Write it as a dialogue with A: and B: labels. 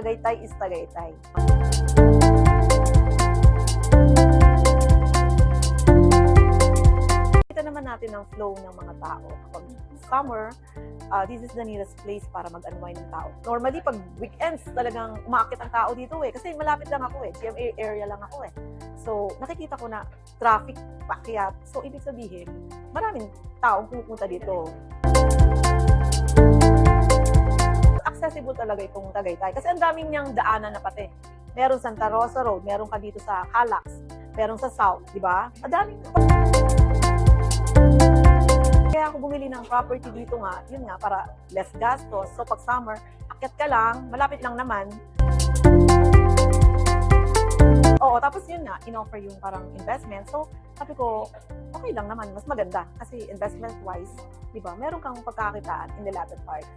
A: Tagaytay is Tagaytay. Kita naman natin ang flow ng mga tao. Kapag summer, this is the nearest place para mag-unwind ng tao. Normally, pag weekends, talagang umaakit ang tao dito kasi malapit lang ako GMA area lang ako So, nakikita ko na traffic, pakyat. So, ibig sabihin, maraming taong pumupunta dito. Accessible talaga itong Tagaytay. Kasi ang daming niyang daanan na pati. Meron Santa Rosa Road, meron ka dito sa Calax, meron sa South, di ba? Ang daming. Kaya ako bumili ng property dito nga, yun nga, para less gastos. So pag summer, akyat ka lang, malapit lang naman. Oo, tapos yun nga, in-offer yung parang investment. So sabi ko, okay lang naman, mas maganda. Kasi investment-wise, di ba, meron kang pagkakitaan in the latter part.